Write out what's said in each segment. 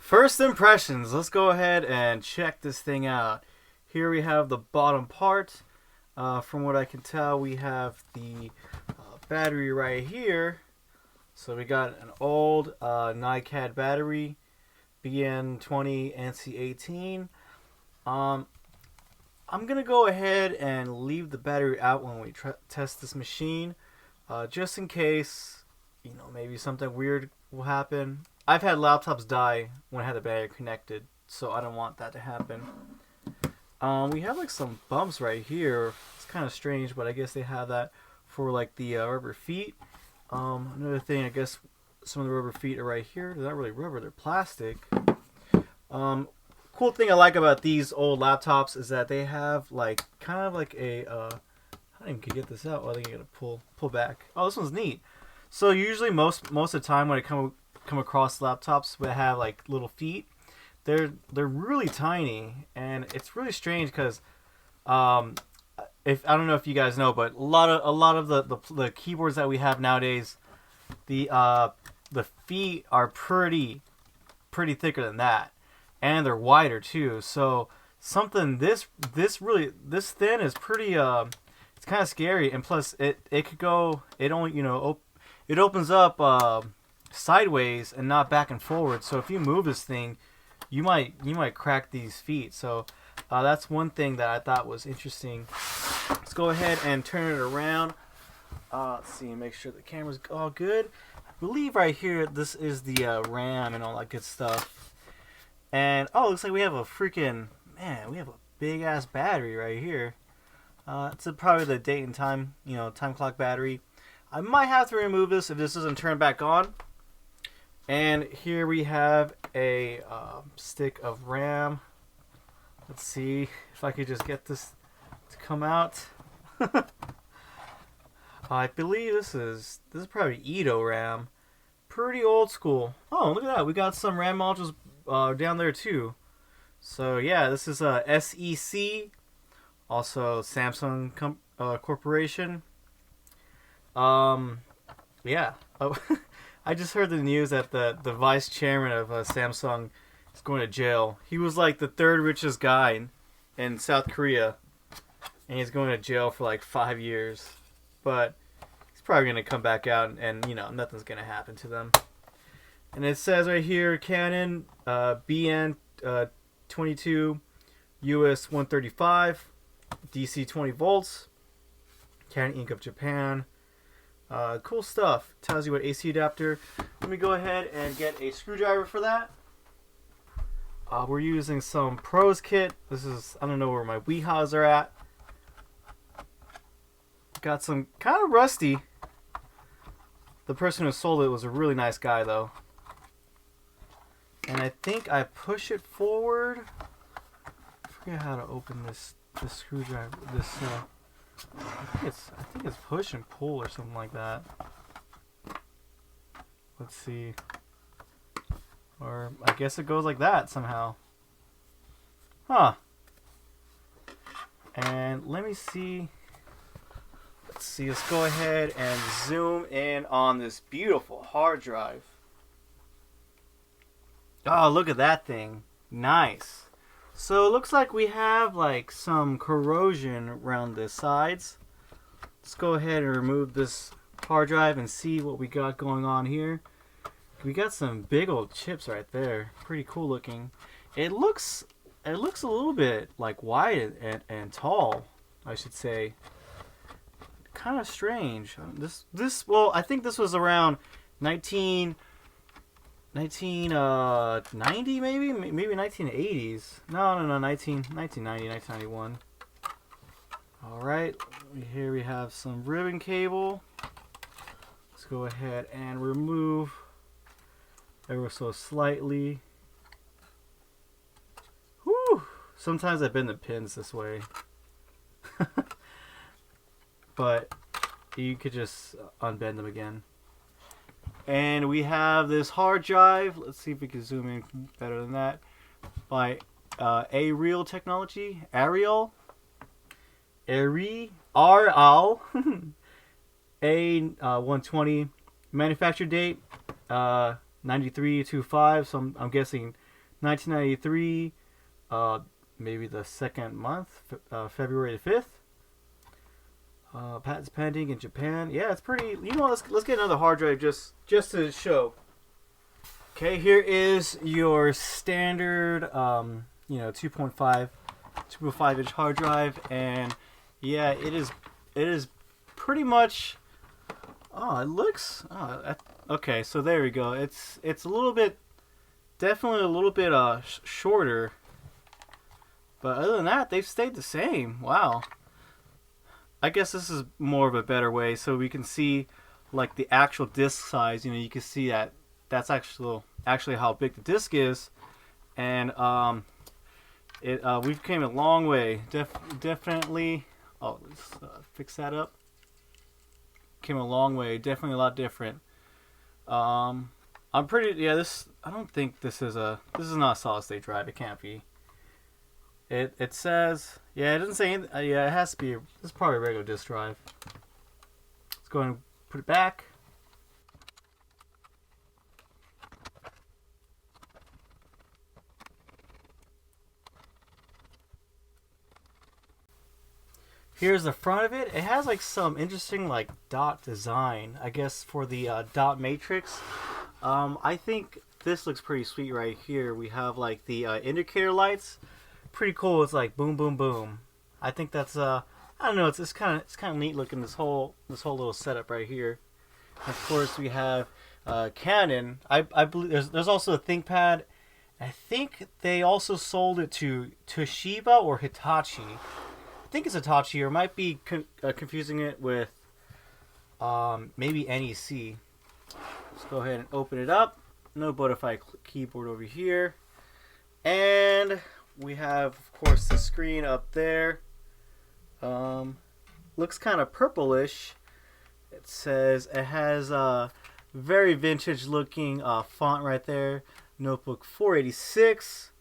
First impressions. Let's go ahead and check this thing out. Here we have the bottom part. From what I can tell, we have the battery right here. So we got an old NiCad battery, BN20 NC18. I'm gonna go ahead and leave the battery out when we test this machine, just in case, maybe something weird will happen. I've had laptops die when I had the battery connected, so I don't want that to happen. We have like some bumps right here. It's kind of strange, but I guess they have that for like the rubber feet. Another thing, I guess some of the rubber feet are right here. They're not really rubber, they're plastic. Cool thing I like about these old laptops is that they have like kind of like a I don't even get this out. Oh, I think I gotta pull back. Oh, this one's neat. So usually most of the time when I come across laptops that have like little feet, they're really tiny, and it's really strange because if I don't know if you guys know, but a lot of the keyboards that we have nowadays, the feet are pretty thicker than that, and they're wider too. So something this thin is pretty it's kind of scary, and plus it could go, it only it opens up sideways and not back and forward. So if you move this thing, you might crack these feet. So that's one thing that I thought was interesting. Let's go ahead and turn it around. Let's see, make sure the camera's all good. I believe right here this is the RAM and all that good stuff. And oh, looks like we have a we have a big ass battery right here. It's probably the date and time, time clock battery. I might have to remove this if this doesn't turn back on. And here we have a stick of RAM. Let's see if I could just get this to come out. I believe this is probably Edo RAM. Pretty old school. Oh, look at that. We got some RAM modules down there too. So yeah, this is a SEC, also Samsung Corporation. Yeah. Oh, I just heard the news that the vice chairman of Samsung is going to jail. He was like the third richest guy in South Korea, and he's going to jail for like 5 years. But he's probably going to come back out, and nothing's going to happen to them. And it says right here, Canon BN22 US 135 DC 20 volts. Canon Inc. of Japan. Cool stuff. Tells you what AC adapter. Let me go ahead and get a screwdriver for that. We're using some Pros kit. This is, I don't know where my Weehaws are at. Got some kind of rusty. The person who sold it was a really nice guy though. And I think I push it forward. I forget how to open this screwdriver. I think it's push and pull or something like that. Let's see. Or I guess it goes like that somehow. Huh. And let me see. Let's see. Let's go ahead and zoom in on this beautiful hard drive. Oh, look at that thing. Nice. So it looks like we have like some corrosion around the sides. Let's go ahead and remove this hard drive and see what we got going on here. We got some big old chips right there. Pretty cool looking. It looks a little bit like wide and tall, I should say. Kind of strange. Well, I think this was around 1990 maybe 1980s. No, 1990, 1991. All right, here we have some ribbon cable. Let's go ahead and remove ever so slightly. Whew! Sometimes I bend the pins this way, but you could just unbend them again. And we have this hard drive. Let's see if we can zoom in better than that. By Ariel Technology. Ariel. A120. Manufacture date 9325. So I'm guessing 1993, maybe the second month, February the 5th. Patents pending in Japan. Yeah, it's pretty. You know, let's get another hard drive just to show. Okay, here is your standard, 2.5 inch hard drive, and yeah, it is pretty much. Oh, it looks. Okay, so there we go. It's a little bit, definitely a little bit shorter, but other than that, they've stayed the same. Wow. I guess this is more of a better way, so we can see like the actual disk size. You know, you can see that that's actually how big the disk is, and we've came a long way. Definitely. Oh, let's fix that up. Came a long way. Definitely a lot different. I'm pretty. Yeah, this. I don't think this is not a solid state drive. It can't be. It says, yeah, it doesn't say anything. Yeah, it has to be. This is probably a regular disk drive. Let's go and put it back. Here's the front of it. It has like some interesting like dot design, I guess, for the dot matrix. I think this looks pretty sweet right here. We have like the indicator lights. Pretty cool. It's like boom, boom, boom. I think that's I don't know. It's kind of neat looking. This whole little setup right here. Of course, we have Canon. I believe there's also a ThinkPad. I think they also sold it to Toshiba or Hitachi. I think it's Hitachi, or might be confusing it with maybe NEC. Let's go ahead and open it up. No butterfly keyboard over here, and we have, of course, the screen up there. Looks kind of purplish. It says it has a very vintage looking font right there. Notebook 486,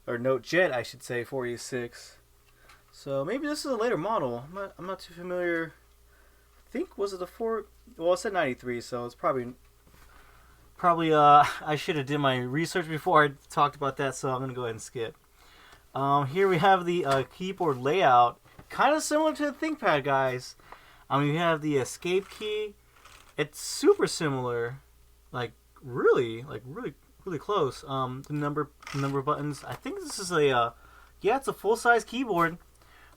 or NoteJet, I should say, 486. So maybe this is a later model. I'm not too familiar. I think, was it the 4? Well, it said 93, so it's probably I should have did my research before I talked about that, so I'm gonna go ahead and skip. Here we have the keyboard layout, kind of similar to the ThinkPad, guys. We have the escape key. It's super similar, like really close. The number buttons. I think this is a yeah, it's a full size keyboard.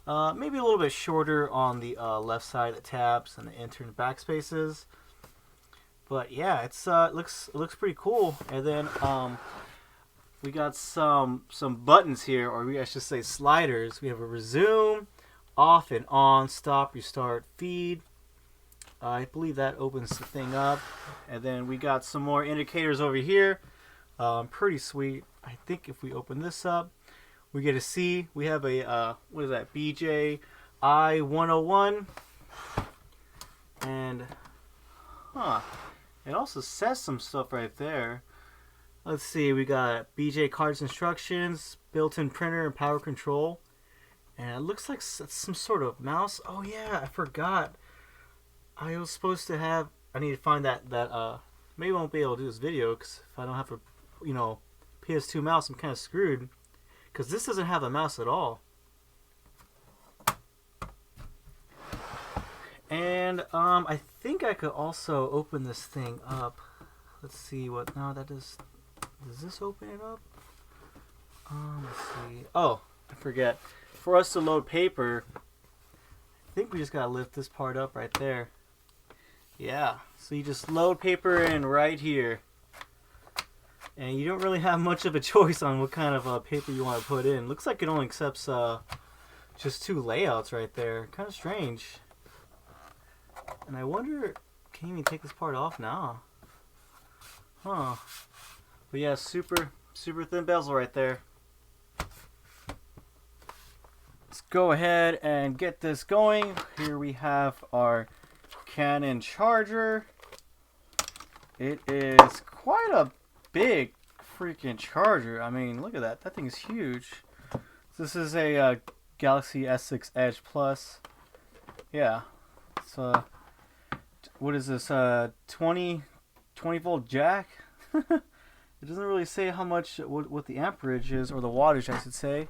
Maybe a little bit shorter on the left side, the tabs and the enter and backspaces. But yeah, it looks pretty cool. And then we got some buttons here, or I should say sliders. We have a resume, off and on, stop, restart, feed. I believe that opens the thing up. And then we got some more indicators over here. Pretty sweet. I think if we open this up, we get to see we have a what is that, BJ I-101, and it also says some stuff right there. Let's see, we got BJ cards instructions, built-in printer and power control, and it looks like some sort of mouse. Oh yeah, I forgot. I was supposed to have. I need to find that maybe I won't be able to do this video because if I don't have a PS2 mouse, I'm kind of screwed. Because this doesn't have a mouse at all. And I think I could also open this thing up. Let's see what. No, that does. Does this open it up? Let's see. Oh, I forget. For us to load paper, I think we just gotta lift this part up right there. Yeah. So you just load paper in right here. And you don't really have much of a choice on what kind of paper you want to put in. Looks like it only accepts just 2 layouts right there. Kind of strange. And I wonder, can you even take this part off now? Huh. But yeah, super thin bezel right there. Let's go ahead and get this going. Here we have our Canon charger. It is quite a big freaking charger. I mean, look at that. That thing is huge. This is a Galaxy S6 Edge Plus. Yeah. So, what is this? 20 volt jack? It doesn't really say how much, what the amperage is, or the wattage, I should say.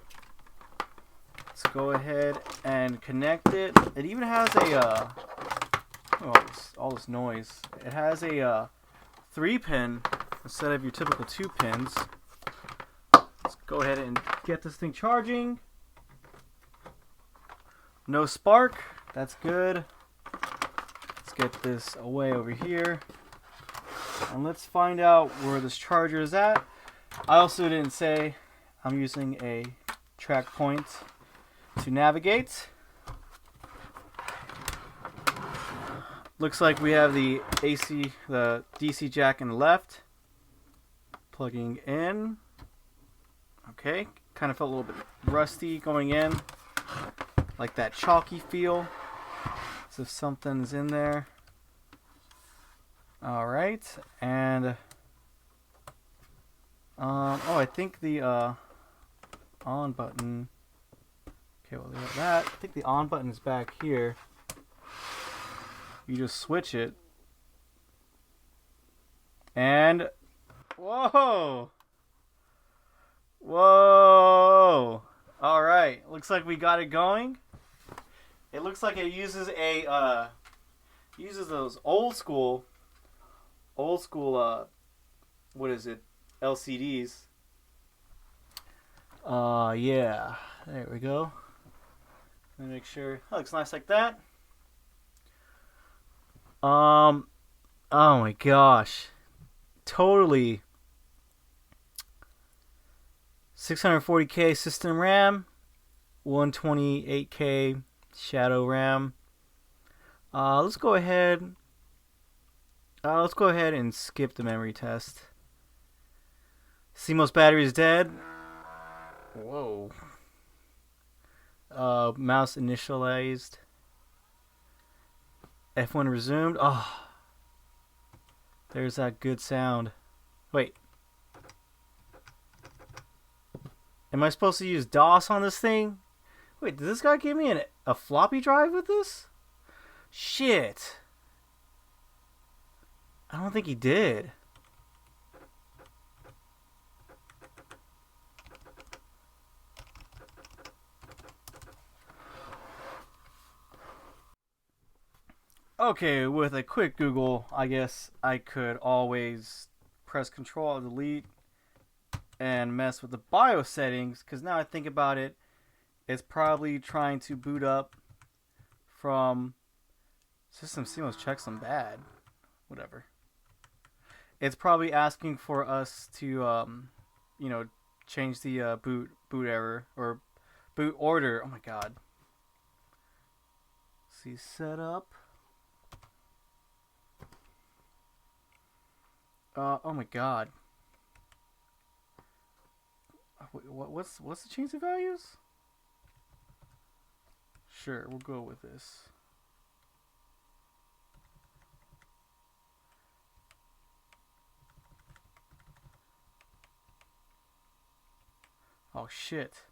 Let's go ahead and connect it. It even has a, all this noise. It has a 3-pin instead of your typical 2 pins. Let's go ahead and get this thing charging. No spark. That's good. Let's get this away over here. And let's find out where this charger is at. I also didn't say I'm using a track point to navigate. Looks like we have the DC jack in the left. Plugging in. Okay, kind of felt a little bit rusty going in. Like that chalky feel. As if something's in there. Alright, and oh, I think the on button. Okay, well, we got that. I think the on button is back here. You just switch it. And whoa! Whoa! Alright, looks like we got it going. It looks like it uses a uses those old school what is it, LCDs. Yeah, there we go. Let me make sure. That looks nice like that. Oh my gosh, totally 640K system RAM, 128K shadow RAM. Let's go ahead and skip the memory test. CMOS battery is dead. Whoa. Mouse initialized. F1 resumed. Oh. There's that good sound. Wait. Am I supposed to use DOS on this thing? Wait, did this guy give me a floppy drive with this? Shit. I don't think he did. Okay, with a quick Google, I guess I could always press Control Delete and mess with the BIOS settings, because now I think about it, it's probably trying to boot up from system CMOS checksum bad. Whatever. It's probably asking for us to, you know, change the boot error or boot order. Oh my god. See, setup. Oh my god. What's the change of values? Sure, we'll go with this. Oh shit.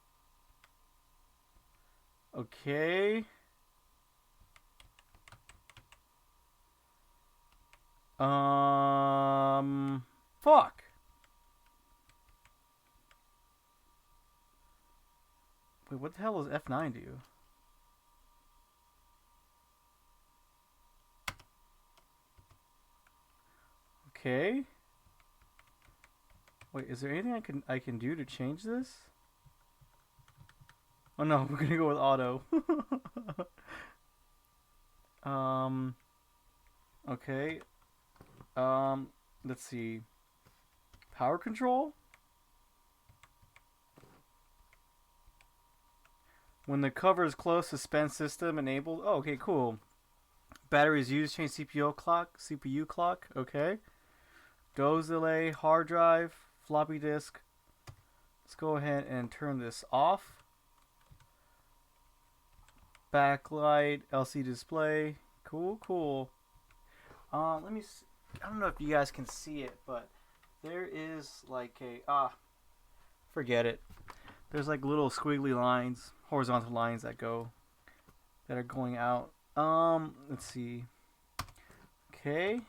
Okay. Fuck. Wait, what the hell does F9 do? Okay. Wait, is there anything I can do to change this? Oh no, we're gonna go with auto. Okay. Let's see. Power control? When the cover is closed, suspend system enabled. Oh, okay, cool. Batteries used, change CPU clock. Okay. Goes delay, hard drive, floppy disk. Let's go ahead and turn this off. Backlight, LCD display. Cool. Let me see. I don't know if you guys can see it, but there is like a forget it. There's like little squiggly lines, horizontal lines that are going out. Let's see. Okay.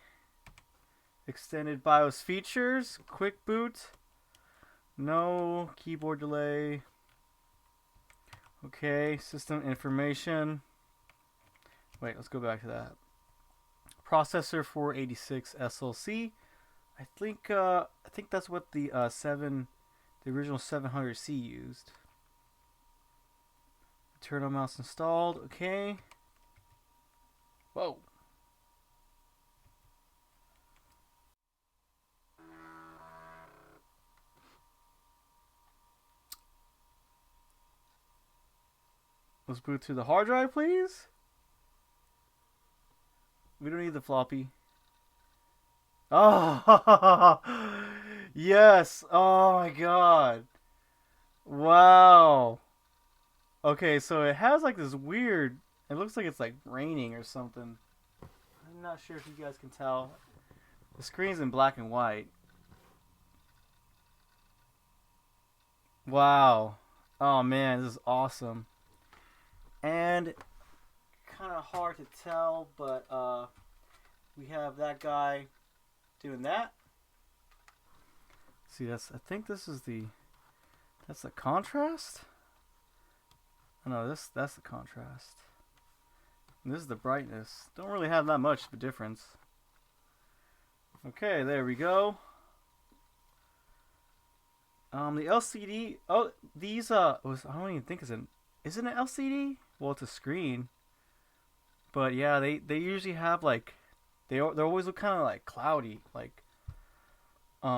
Extended BIOS features, quick boot, no keyboard delay. Okay, system information. Wait, let's go back to that. Processor 486 SLC. I think that's what the original 700C used. Teardown mouse installed. Okay. Whoa. Let's boot to the hard drive, please. We don't need the floppy. Oh, yes. Oh my god. Wow. Okay, so it has like this weird, it looks like it's like raining or something. I'm not sure if you guys can tell. The screen's in black and white. Wow. Oh man, this is awesome. And kind of hard to tell, but we have that guy doing that. See, I think this is that's the contrast. Oh, no, that's the contrast. And this is the brightness. Don't really have that much of a difference. Okay, there we go. The LCD. Oh, these I don't even think is it an LCD? Well, it's a screen. But yeah, they usually have like they always look kind of like cloudy, like they're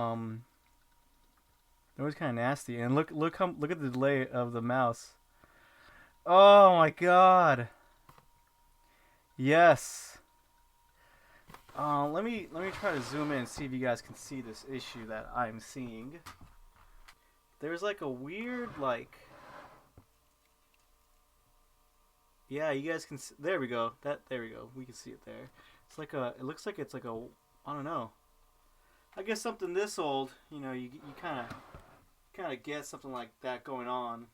always kind of nasty. And look at the delay of the mouse. Oh my god. Yes. Let me try to zoom in and see if you guys can see this issue that I'm seeing. There's like a weird like. Yeah, you guys can. There we go. There we go. We can see it there. It's like a. It looks like it's like a. I don't know. I guess something this old. You know, you kind of get something like that going on.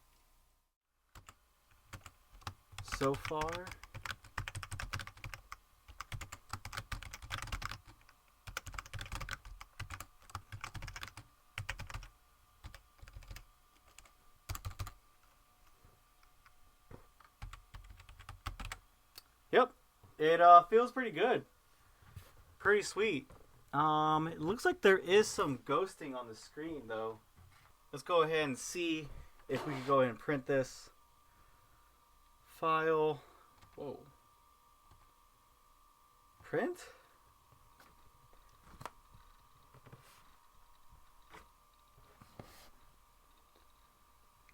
So far. Yep, it feels pretty good. Pretty sweet. It looks like there is some ghosting on the screen though. Let's go ahead and see if we can go ahead and print this. File. Whoa. Print?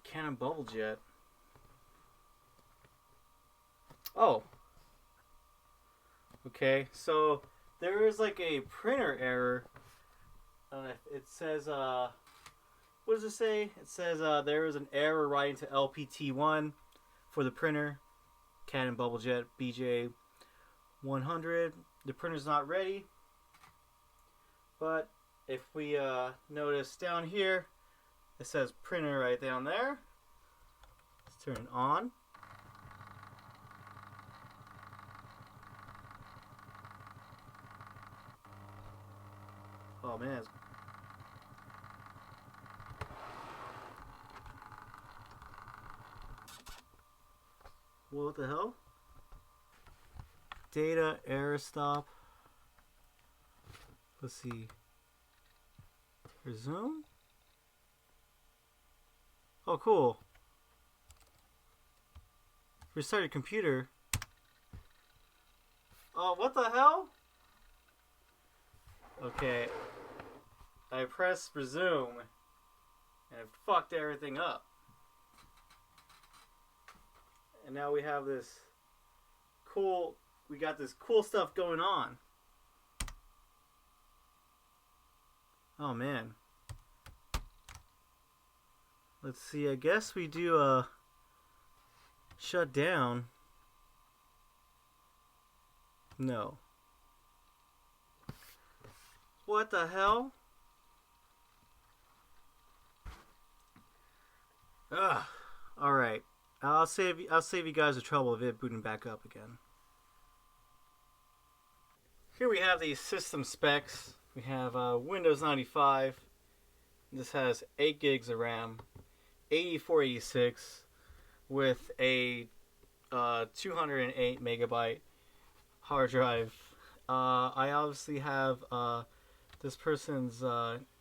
Canon NoteJet. Oh. Okay, so there is like a printer error. It says, what does it say? It says there is an error writing to LPT1 for the printer. Canon NoteJet BJ100. The printer's not ready. But if we notice down here, it says printer right down there. Let's turn it on. Oh man. What the hell? Data error stop. Let's see. Resume? Oh, cool. Restart your computer. Oh, what the hell? Okay. I pressed resume and it fucked everything up. And now we have this cool, we got this cool stuff going on. Oh man. Let's see, I guess we do a shut down. No. What the hell? Ugh. Alright. I'll save you guys the trouble of it booting back up again. Here we have the system specs. We have Windows 95. This has 8 gigs of RAM, 8486, with a 208 megabyte hard drive. I obviously have this person's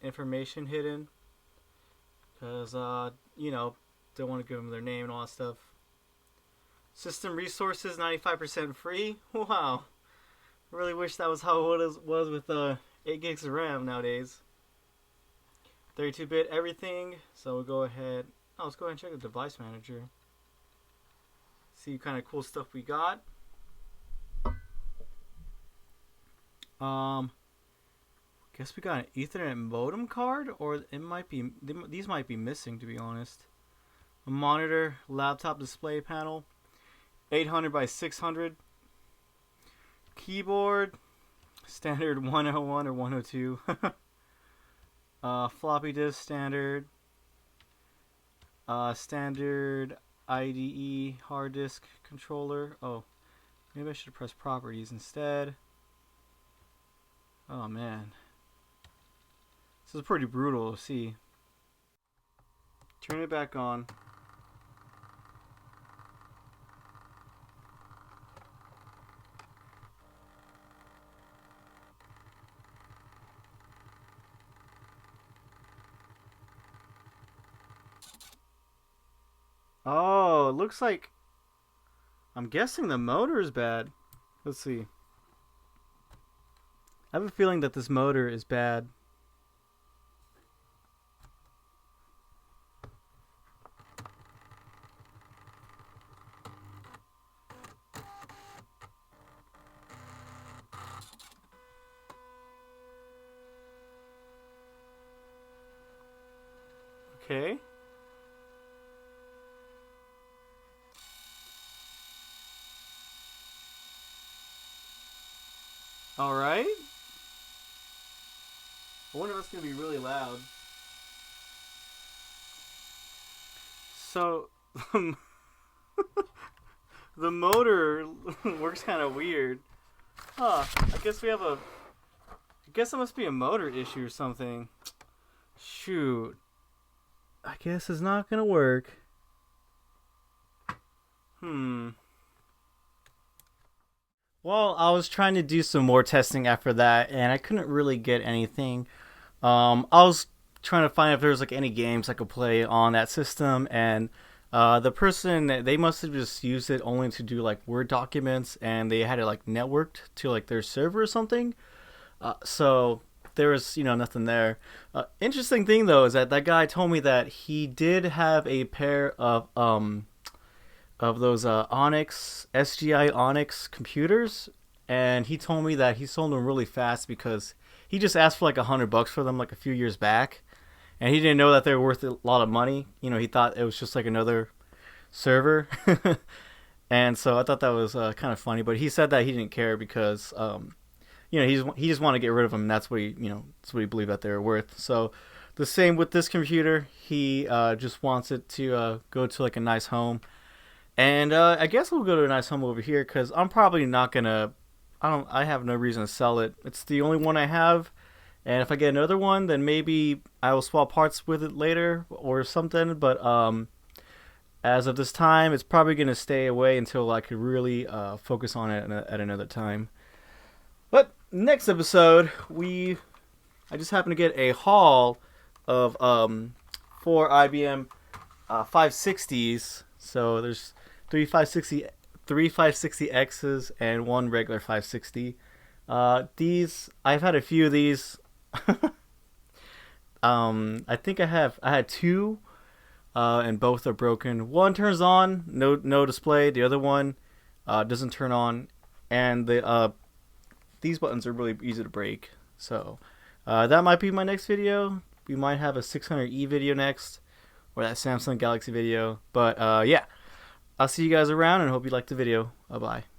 information hidden because you know, don't want to give them their name and all that stuff. System resources 95% free. Wow, really wish that was how it was with 8 gigs of RAM nowadays. 32-bit everything. So we'll go ahead. Oh, let's go ahead and check the device manager. See what kind of cool stuff we got. Guess we got an Ethernet modem card, or it might be, these might be missing, to be honest. A monitor, laptop display panel, 800 by 600. Keyboard, standard 101 or 102. Floppy disk standard. Standard IDE hard disk controller. Oh, maybe I should press properties instead. Oh man, this is pretty brutal to see. Turn it back on. Oh, it looks like, I'm guessing the motor is bad. Let's see. I have a feeling that this motor is bad. Okay. Alright. I wonder if it's going to be really loud. So, the motor works kind of weird. Huh. I guess we have a... I guess it must be a motor issue or something. Shoot. I guess it's not going to work. Well, I was trying to do some more testing after that, and I couldn't really get anything. I was trying to find if there was like any games I could play on that system, and the person, they must have just used it only to do like Word documents, and they had it like networked to like their server or something. So there was, you know, nothing there. Interesting thing though is that guy told me that he did have a pair of those Onyx SGI Onyx computers, and he told me that he sold them really fast because he just asked for like $100 for them like a few years back, and he didn't know that they were worth a lot of money. You know, he thought it was just like another server. And so I thought that was kind of funny, but he said that he didn't care because you know, he just wanted to get rid of them, and that's what that's what he believed that they were worth. So the same with this computer. He just wants it to go to like a nice home. And I guess we'll go to a nice home over here because I'm probably not gonna. I have no reason to sell it. It's the only one I have, and if I get another one, then maybe I will swap parts with it later or something. But as of this time, it's probably gonna stay away until I could really focus on it at another time. But next episode, I just happened to get a haul of 4 IBM 560s. So there's three 560Xs and one regular 560. These, I've had a few of these. I think I had two, and both are broken. One turns on, no display. The other one doesn't turn on, and these buttons are really easy to break. So that might be my next video. We might have a 600E video next, or that Samsung Galaxy video. But yeah, I'll see you guys around and hope you liked the video. Bye-bye.